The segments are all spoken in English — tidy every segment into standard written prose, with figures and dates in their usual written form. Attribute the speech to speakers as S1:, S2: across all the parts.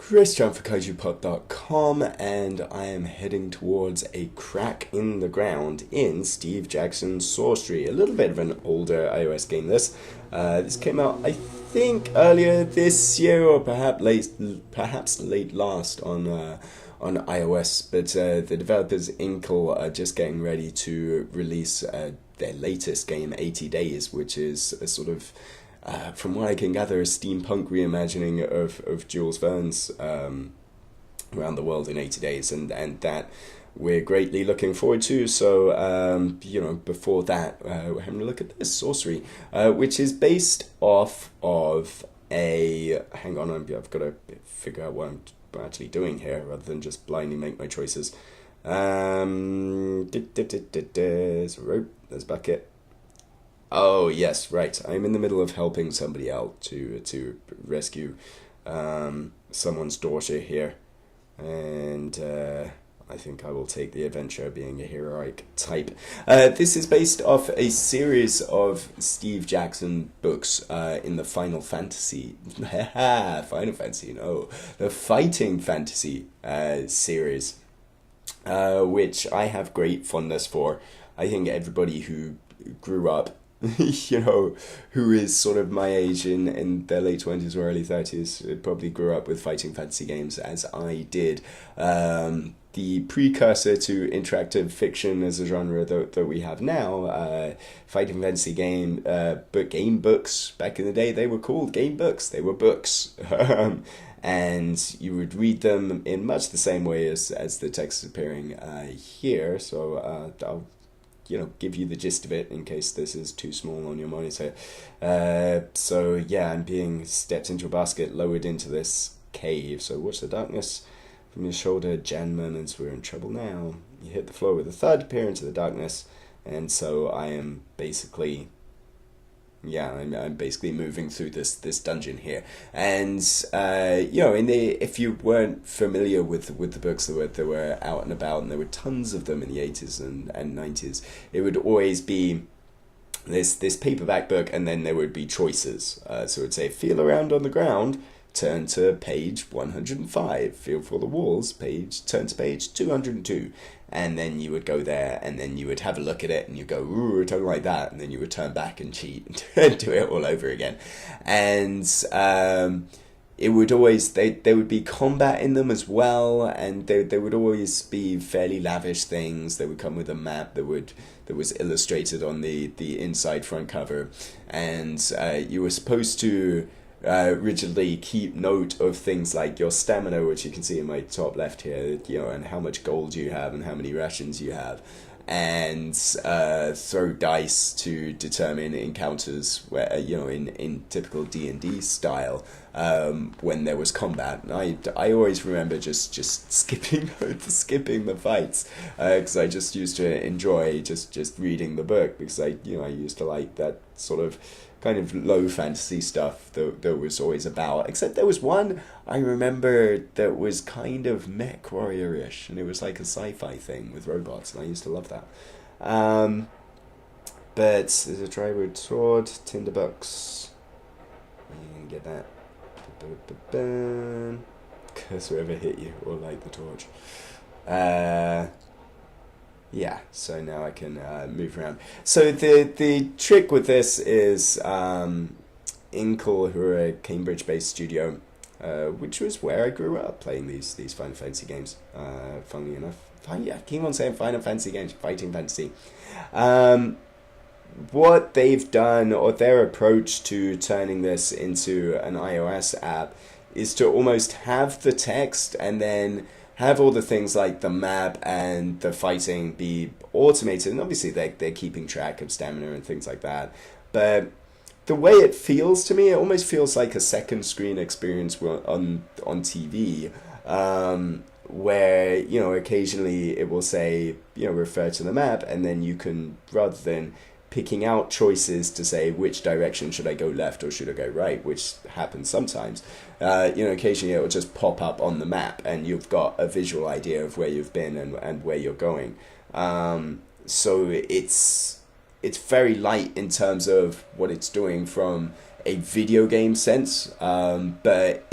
S1: Christian for KaijuPop.com, and I am heading towards a crack in the ground in Steve Jackson's Sorcery. A little bit of an older iOS game, this. This came out, I think, earlier this year, or perhaps late last on iOS. But the developers Inkle are just getting ready to release their latest game, 80 Days, which is a sort of from what I can gather, a steampunk reimagining of Jules Verne's Around the World in 80 Days, and that we're greatly looking forward to. So, before that, we're having a look at this Sorcery, which is based off of a... Hang on, I've got to figure out what I'm actually doing here, rather than just blindly make my choices. There's a rope, there's a bucket. Oh, yes, right. I'm in the middle of helping somebody out to rescue someone's daughter here. And I think I will take the adventure, being a heroic type. This is based off a series of Steve Jackson books in the Final Fantasy... Final Fantasy, no. The Fighting Fantasy series, which I have great fondness for. I think everybody who grew up who is sort of my age in their late 20s or early 30s, probably grew up with fighting fantasy games, as I did. The precursor to interactive fiction as a genre that we have now, fighting fantasy game books, back in the day, they were called game books. They were books. And you would read them in much the same way as the text is appearing here. So I'll give you the gist of it in case this is too small on your monitor. So yeah, I'm being stepped into a basket, lowered into this cave. So watch the darkness from your shoulder, Janman, as we're in trouble now. You hit the floor with a thud, peer into the darkness, and so I am basically... I'm basically moving through this dungeon here, and if you weren't familiar with the books that were out and about, and there were tons of them in the 80s and 90s, it would always be this paperback book, and then there would be choices. So it would say, feel around on the ground, turn to page 105, feel for the walls, turn to page 202. And then you would go there, and then you would have a look at it, and you go, ooh, I don't like that, and then you would turn back and cheat and do it all over again. And it would always, there would be combat in them as well, and there would always be fairly lavish things. They would come with a map that was illustrated on the inside front cover, and you were supposed to rigidly keep note of things like your stamina, which you can see in my top left here, and how much gold you have and how many rations you have, and throw dice to determine encounters where in typical D&D style, when there was combat. And I always remember just skipping the fights, because I just used to enjoy just reading the book, because I used to like that sort of kind of low fantasy stuff that was always about. Except there was one I remember that was kind of mech warrior-ish, and it was like a sci-fi thing with robots, and I used to love that. But there's a drywood sword, tinderbox. You can get that. Curse whoever hit you, or light the torch. Yeah, so now I can move around. So the trick with this is Inkle, who are a Cambridge-based studio, which was where I grew up playing these Final Fantasy games. Funnily enough, I keep on saying Final Fantasy games, fighting fantasy. What they've done, or their approach to turning this into an iOS app, is to almost have the text and then have all the things like the map and the fighting be automated. And obviously they're keeping track of stamina and things like that. But the way it feels to me, it almost feels like a second screen experience on TV, where, occasionally it will say, refer to the map, and then you can, rather than picking out choices to say which direction should I go left or should I go right, which happens sometimes, occasionally it will just pop up on the map and you've got a visual idea of where you've been and where you're going. So it's very light in terms of what it's doing from a video game sense, but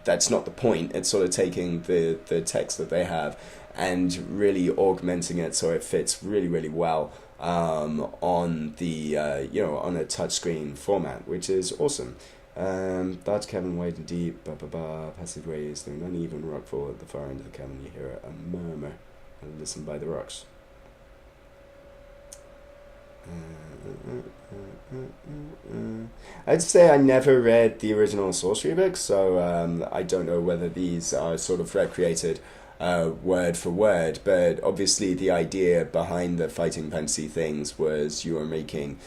S1: that's not the point. It's sort of taking the text that they have and really augmenting it so it fits really, really well on the on a touchscreen format, which is awesome. Large cabin, wide and deep, passive raised, an uneven rockfall at the far end of the cabin. You hear a murmur and listen by the rocks. I'd say I never read the original Sorcery books, so I don't know whether these are sort of recreated word for word, but obviously the idea behind the fighting fantasy things was you were making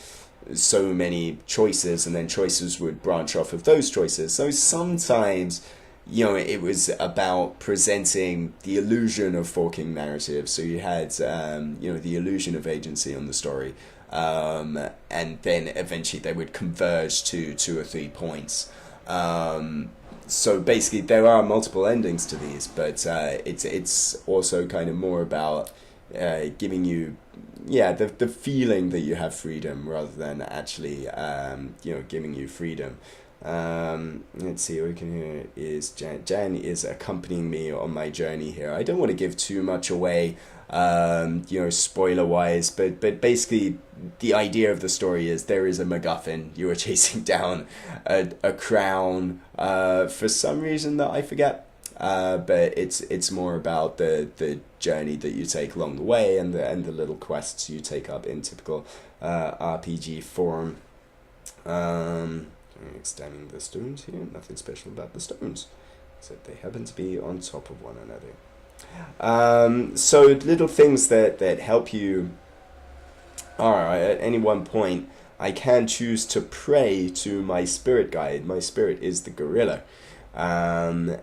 S1: so many choices, and then choices would branch off of those choices. So sometimes, it was about presenting the illusion of forking narrative. So you had, the illusion of agency on the story. And then eventually they would converge to 2 or 3 points. So basically there are multiple endings to these, but it's also kind of more about giving you the feeling that you have freedom rather than actually giving you freedom. Let's see, what we can hear is Jan is accompanying me on my journey here. I don't want to give too much away, spoiler wise, but basically the idea of the story is there is a MacGuffin. You are chasing down a crown for some reason that I forget. But it's more about the journey that you take along the way and the little quests you take up in typical RPG form. Extending the stones here, nothing special about the stones, except they happen to be on top of one another. So little things that help you are, at any one point, I can choose to pray to my spirit guide. My spirit is the gorilla. And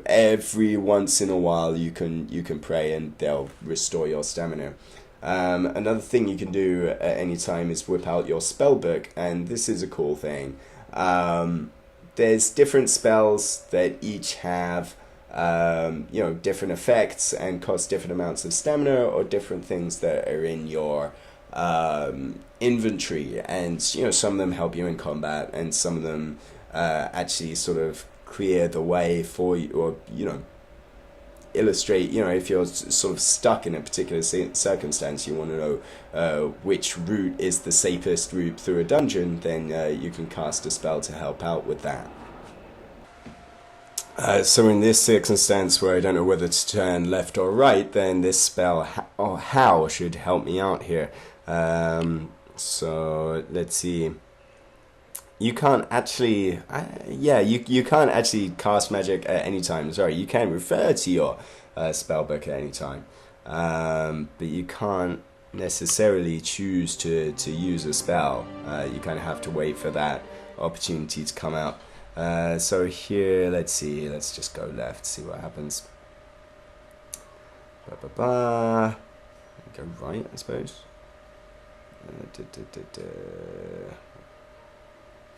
S1: every once in a while you can pray and they'll restore your stamina. Another thing you can do at any time is whip out your spell book, and this is a cool thing. There's different spells that each have different effects and cost different amounts of stamina, or different things that are in your inventory, and some of them help you in combat, and some of them actually sort of clear the way for you, or illustrate, if you're sort of stuck in a particular circumstance, you want to know which route is the safest route through a dungeon, then you can cast a spell to help out with that. So in this circumstance where I don't know whether to turn left or right, then this spell how should help me out here. So let's see. You can't actually, you can't actually cast magic at any time. Sorry, you can refer to your spellbook at any time, but you can't necessarily choose to use a spell. You kind of have to wait for that opportunity to come out. So here, let's see. Let's just go left, see what happens. Go right, I suppose.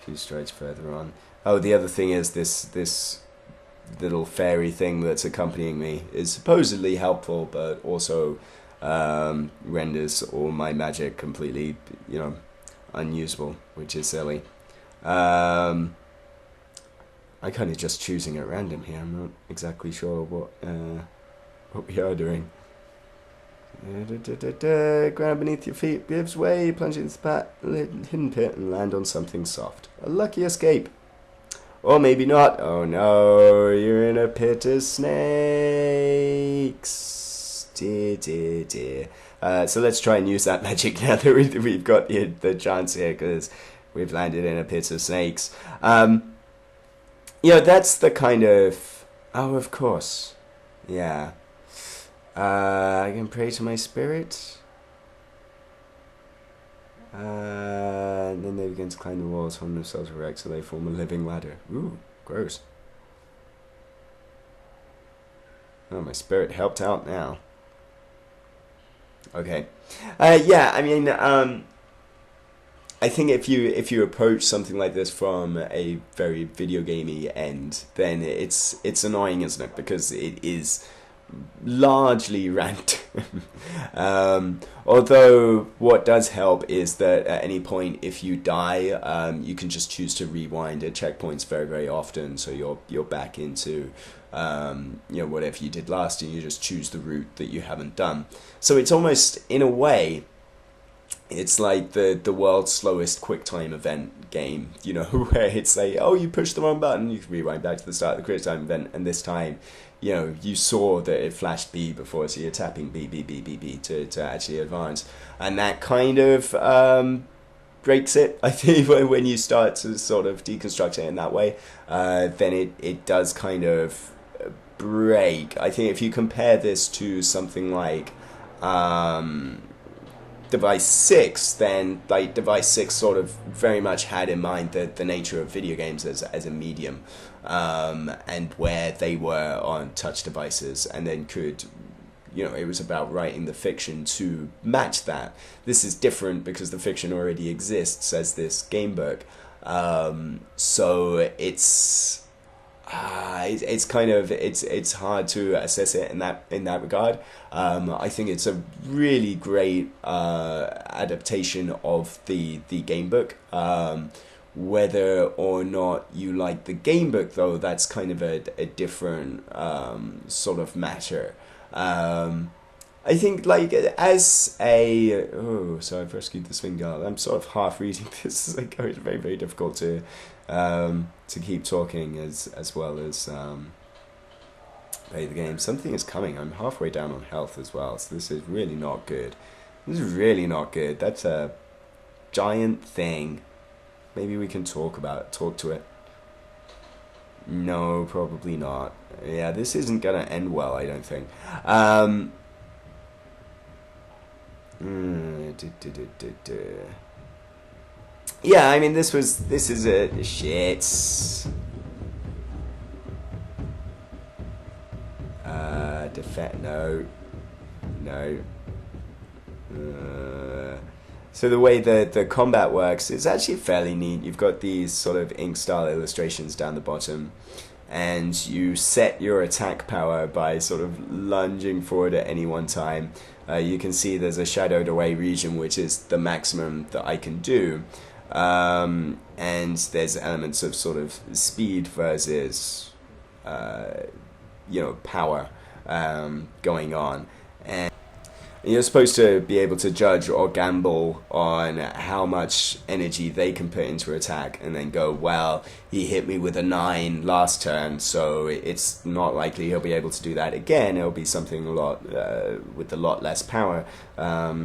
S1: Few strides further on. Oh, the other thing is this little fairy thing that's accompanying me is supposedly helpful, but also renders all my magic completely, unusable, which is silly. I'm kind of just choosing at random here. I'm not exactly sure what we are doing. Ground beneath your feet gives way, plunge into the hidden pit and land on something soft. A lucky escape. Or maybe not. Oh no, you're in a pit of snakes. Dear, dear, dear. So let's try and use that magic now that we've got the chance here, because we've landed in a pit of snakes. That's the kind of... Oh, of course. Yeah. I can pray to my spirit. And then they begin to climb the walls, holding themselves erect so they form a living ladder. Ooh, gross. Oh, my spirit helped out now. Okay. I think if you approach something like this from a very video gamey end, then it's annoying, isn't it? Because it is largely random. Although what does help is that at any point, if you die, you can just choose to rewind at checkpoints very, very often. So you're back into whatever you did last, and you just choose the route that you haven't done. So it's almost, in a way, it's like the world's slowest QuickTime event game, where it's like, oh, you pushed the wrong button, you can rewind back to the start of the QuickTime event, and this time, you saw that it flashed B before, so you're tapping B, B, B, B, B to actually advance. And that kind of breaks it, I think, when you start to sort of deconstruct it in that way. Then it does kind of break. I think if you compare this to something like Device 6, then like Device 6 sort of very much had in mind the nature of video games as a medium, and where they were on touch devices, and then could, it was about writing the fiction to match that. This is different because the fiction already exists as this game book, so it's kind of it's hard to assess it in that regard. I think it's a really great adaptation of the game book. Whether or not you like the game book, though, that's kind of a different sort of matter. I think, like, as a... Oh, so I've rescued the swing girl. I'm sort of half reading this. It's like, it's very, very difficult to keep talking as well as play the game. Something is coming. I'm halfway down on health as well, so this is really not good. This is really not good. That's a giant thing. Maybe we can talk to it. No, probably not. Yeah, this isn't gonna end well, I don't think. Yeah, I mean, this is a shit. No. So the way the combat works is actually fairly neat. You've got these sort of ink style illustrations down the bottom, and you set your attack power by sort of lunging forward at any one time. You can see there's a shadowed away region, which is the maximum that I can do. And there's elements of sort of speed versus, power going on. And you're supposed to be able to judge or gamble on how much energy they can put into attack, and then go, well, he hit me with a 9 last turn, so it's not likely he'll be able to do that again. It'll be something with a lot less power.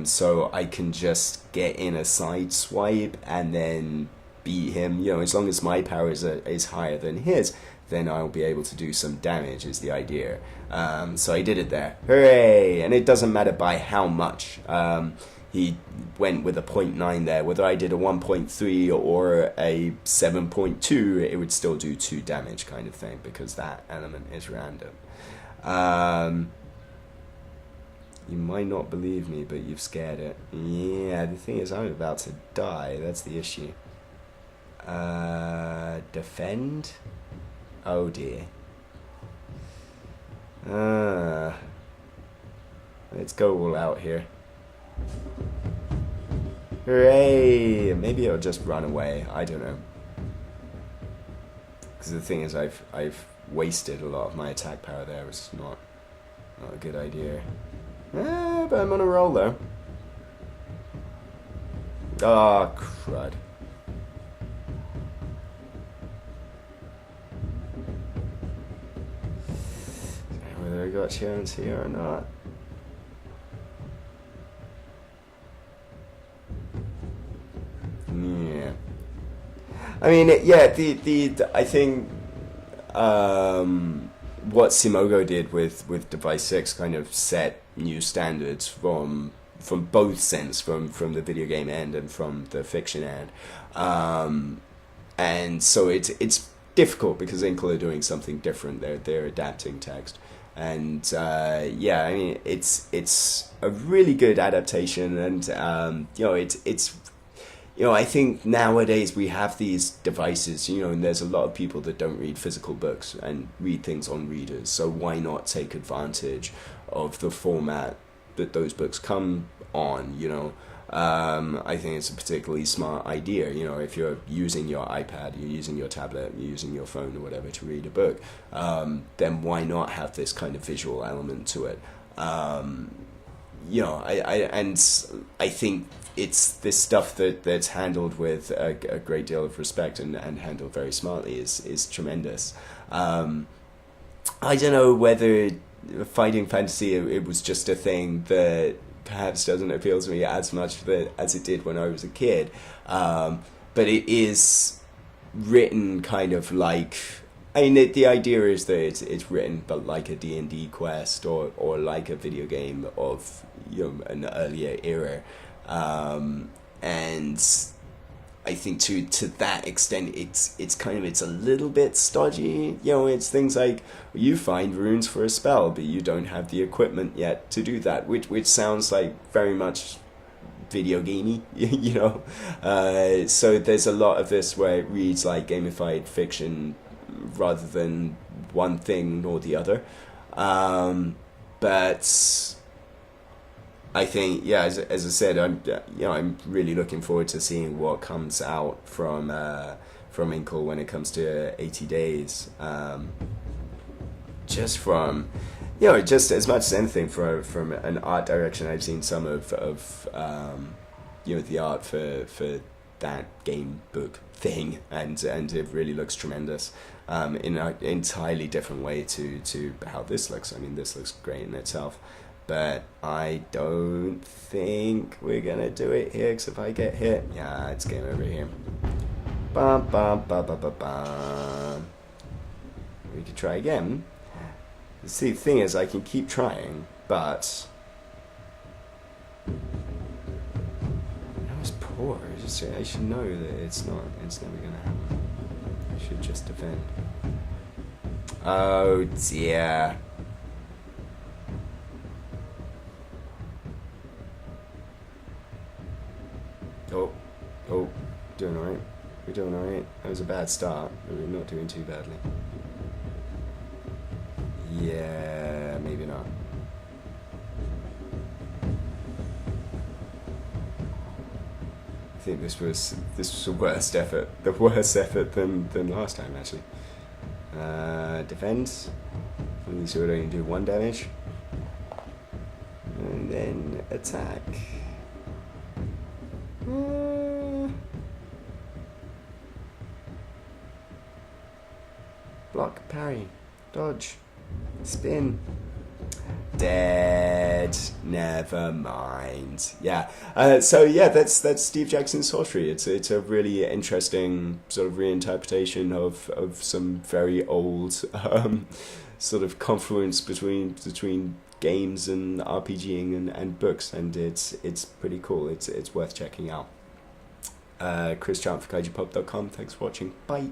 S1: So I can just get in a side swipe and then beat him. As long as my power is higher than his, then I'll be able to do some damage, is the idea. So I did it there. Hooray! And it doesn't matter by how much. He went with a 0.9 there. Whether I did a 1.3 or a 7.2, it would still do 2 damage, kind of thing, because that element is random. You might not believe me, but you've scared it. Yeah, the thing is, I'm about to die. That's the issue. Defend? Oh dear. Let's go all out here. Hooray! Maybe it'll just run away. I don't know. Because the thing is, I've wasted a lot of my attack power there. It's not a good idea. But I'm on a roll though. Ah, crud. Whether I got a chance here or not. Yeah. I mean, yeah. I think what Simogo did with Device 6 kind of set new standards from both sense, from the video game end and from the fiction end, and so it's difficult because Inkle are doing something different. They're adapting text. And yeah, I mean, it's a really good adaptation, and it's I think nowadays we have these devices, and there's a lot of people that don't read physical books and read things on readers. So why not take advantage of the format that those books come on? I think it's a particularly smart idea. If you're using your iPad, you're using your tablet, you're using your phone or whatever to read a book, then why not have this kind of visual element to it? I think it's this stuff that's handled with a great deal of respect and handled very smartly is tremendous. I don't know whether fighting fantasy, it was just a thing that perhaps doesn't appeal to me as much as it did when I was a kid. But it is written kind of like, the idea is that it's written but like a D&D quest or like a video game of an earlier era, and I think to that extent it's a little bit stodgy. It's things like you find runes for a spell but you don't have the equipment yet to do that, which sounds like very much video gamey. So there's a lot of this where it reads like gamified fiction rather than one thing nor the other. But I think, as I said, I'm really looking forward to seeing what comes out from Inkle when it comes to 80 days. Just from, just as much as anything from an art direction, I've seen some of the art for that game book thing, and it really looks tremendous. In an entirely different way to how this looks. I mean, this looks great in itself, but I don't think we're gonna do it here, because if I get hit, it's game over here. Bum, bum, bum, bum, bum, bum. We could try again. See, the thing is, I can keep trying, but that was poor. I should know that it's never gonna happen. I should just defend. Oh dear. Oh, doing alright. We're doing alright. That was a bad start, but we're not doing too badly. Yeah, maybe not. I think this was the worst effort than last time, actually. Defense. At least we would only do 1 damage. And then attack. Block, parry, dodge, spin. Dead. Never mind. That's Steve Jackson's Sorcery. It's a really interesting sort of reinterpretation of some very old sort of confluence between games and RPGing and books, and it's pretty cool. It's worth checking out. Chris Chant for KaijuPop.com. Thanks for watching. Bye.